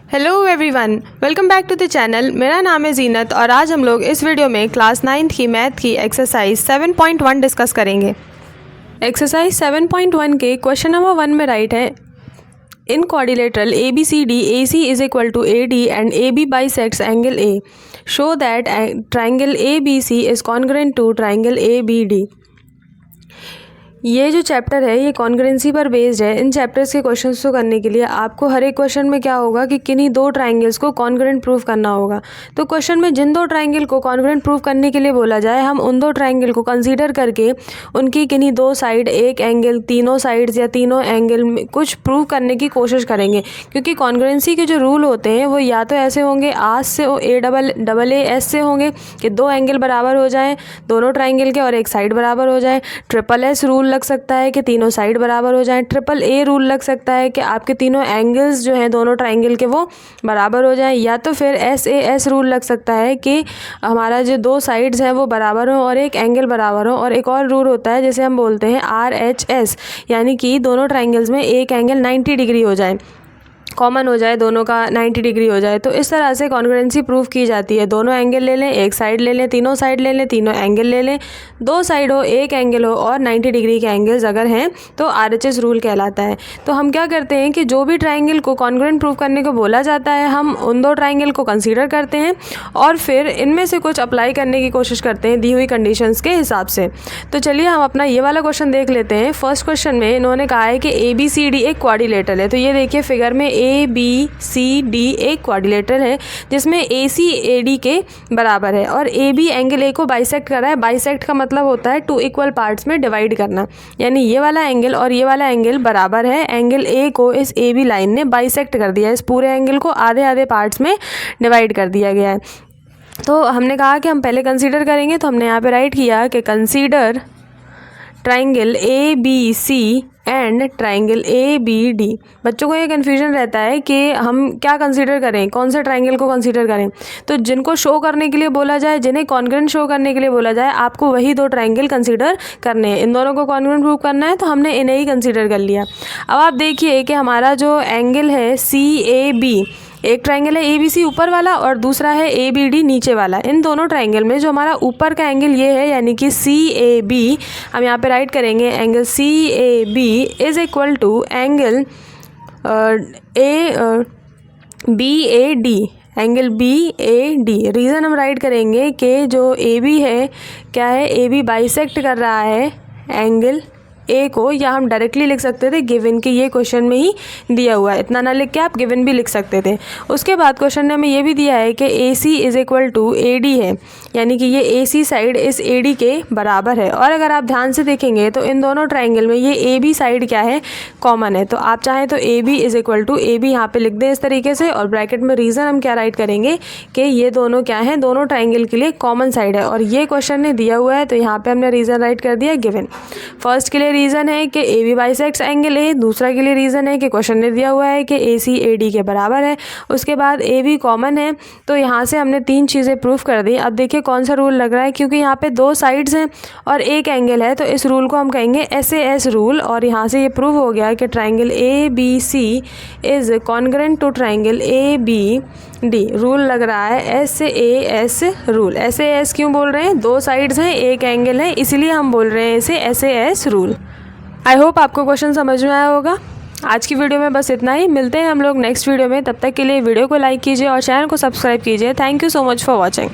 Hello everyone, welcome back to the channel. मेरा नाम है जीनत और आज हम लोग इस वीडियो में क्लास 9th की मैथ की एक्सरसाइज 7.1 डिस्कस करेंगे। एक्सरसाइज 7.1 के क्वेश्चन नंबर 1 में राइट है, in quadrilateral ABCD AC is equal to AD and AB bisects angle A, show that triangle ABC is congruent to triangle ABD। ये जो chapter है ये कॉन्ग्रुएंसी पर बेस्ड है। इन चैप्टर्स के क्वेश्चंस को करने के लिए आपको हर एक क्वेश्चन में क्या होगा कि किन्हीं दो ट्राइंगल्स को कॉन्ग्रुएंट प्रूव करना होगा। तो क्वेश्चन में जिन दो ट्राइंगल को कॉन्ग्रुएंट प्रूव करने के लिए बोला जाए, हम उन दो ट्राइंगल को कंसीडर करके उनकी किन्हीं दो साइड, एक एंगल, तीनों साइड्स या तीनों एंगल में कुछ प्रूव करने की कोशिश करेंगे। क्योंकि कॉन्ग्रुएंसी के जो रूल होते हैं वो या तो ऐसे होंगे आस से AAS से होंगे कि दो एंगल बराबर हो जाएं दोनों ट्राइंगल के और एक साइड बराबर हो जाए। SSS रूल लग सकता है कि तीनों साइड बराबर हो जाएं। AA रूल लग सकता है कि आपके तीनों एंगल्स जो हैं दोनों ट्राइंगल के वो बराबर हो जाएं। या तो फिर SAS रूल लग सकता है कि हमारा जो दो साइड्स हैं वो बराबर हो और एक एंगल बराबर हो। और एक और रूल होता है जिसे हम बोलते हैं RHS, यानी कि दोनों ट्राइंगल्स में एक एंगल 90 डिग्री हो जाए, कॉमन हो जाए, दोनों का 90 डिग्री हो जाए। तो इस तरह से कॉन्ग्रुएंसी प्रूफ की जाती है। दोनों एंगल ले लें, एक साइड ले लें, तीनों साइड ले लें, तीनों एंगल ले लें, दो साइड हो, एक एंगल हो और 90 डिग्री के एंगल्स अगर हैं तो RHS रूल कहलाता है। तो हम क्या करते हैं कि जो भी ट्राइंगल को कॉन्ग्रुएंट प्रूफ करने को बोला जाता है, हम उन दो ट्राइंगल को कंसीडर करते हैं और फिर इनमें से कुछ अप्लाई करने की कोशिश करते हैं दी हुई कंडीशंस के हिसाब से। तो चलिए हम अपना ये वाला क्वेश्चन देख लेते हैं। फर्स्ट क्वेश्चन में इन्होंने कहा है कि ABCD एक क्वाड्रिलेटरल है। तो ये देखिए फिगर में ABCD एक क्वाड्रिलेटरल है जिसमें AC AD के बराबर है और AB एंगल A को बाइसेक्ट कर रहा है। बाइसेक्ट का मतलब होता है टू इक्वल पार्ट्स में डिवाइड करना, यानी ये वाला एंगल और ये वाला एंगल बराबर है। एंगल A को इस AB लाइन ने बाइसेक्ट कर दिया है, इस पूरे एंगल को आधे आधे पार्ट्स में डिवाइड कर दिया गया है। तो हमने कहा कि हम पहले कंसीडर करेंगे, तो हमने यहाँ पे राइट किया कि consider triangle ABC and triangle ABD। बच्चों को ये कन्फ्यूजन रहता है कि हम क्या कंसीडर करें, कौन से ट्राइंगल को कंसीडर करें। तो जिनको शो करने के लिए बोला जाए, जिन्हें कॉन्ग्रुएंट शो करने के लिए बोला जाए, आपको वही दो ट्राइंगल कंसीडर करने हैं। इन दोनों को कॉन्ग्रुएंट प्रूव करना है तो हमने इन्हें ही कंसीडर कर लिया। अब आप देखिए कि हमारा जो एंगल है CAB, एक ट्राइंगल है ABC ऊपर वाला और दूसरा है ABD नीचे वाला। इन दोनों ट्राइंगल में जो हमारा ऊपर का एंगल ये है, यानी कि CAB, हम यहाँ पे राइट करेंगे angle CAB is equal to angle BAD, angle BAD। Reason हम राइट करेंगे कि जो AB है क्या है, AB बाइसेक्ट कर रहा है एंगल A को, या हम डायरेक्टली लिख सकते थे गिवन के ये क्वेश्चन में ही दिया हुआ है, इतना ना लिख के आप गिवन भी लिख सकते थे। उसके बाद क्वेश्चन ने हमें ये भी दिया है कि AC is equal to AD है, यानी कि ये AC साइड इस AD के बराबर है। और अगर आप ध्यान से देखेंगे तो इन दोनों ट्राइंगल में ये AB साइड क्या है, कॉमन है। तो आप चाहें तो AB is equal to AB यहाँ पे लिख दें इस तरीके से, और ब्रैकेट में रीज़न हम क्या राइट करेंगे कि ये दोनों क्या हैं, दोनों ट्राइंगल के लिए कॉमन साइड है। और ये क्वेश्चन ने दिया हुआ है तो यहाँ पे हमने रीज़न राइट कर दिया गिवन। फर्स्ट के लिए रीज़न है कि AB बाइसेक्ट्स एंगल A, दूसरा के लिए रीज़न है कि क्वेश्चन ने दिया हुआ है कि AC AD के बराबर है। उसके बाद AB कॉमन है, तो यहाँ से हमने तीन चीज़ें प्रूफ कर दी। अब देखिए कौन सा रूल लग रहा है, क्योंकि यहाँ पे दो साइड्स हैं और एक एंगल है, तो इस रूल को हम कहेंगे SAS रूल। और यहाँ से ये प्रूव हो गया कि triangle ABC is congruent to triangle ABD। Rule लग रहा है SAS रूल। SAS क्यों बोल रहे हैं, दो साइड्स हैं, एक एंगल है, इसीलिए हम बोल रहे हैं इसे SAS रूल। आई होप आपको क्वेश्चन समझ में आया होगा। आज की वीडियो में बस इतना ही, मिलते हैं हम लोग नेक्स्ट वीडियो में। तब तक के लिए वीडियो को लाइक कीजिए और चैनल को सब्सक्राइब कीजिए। Thank you so much for watching.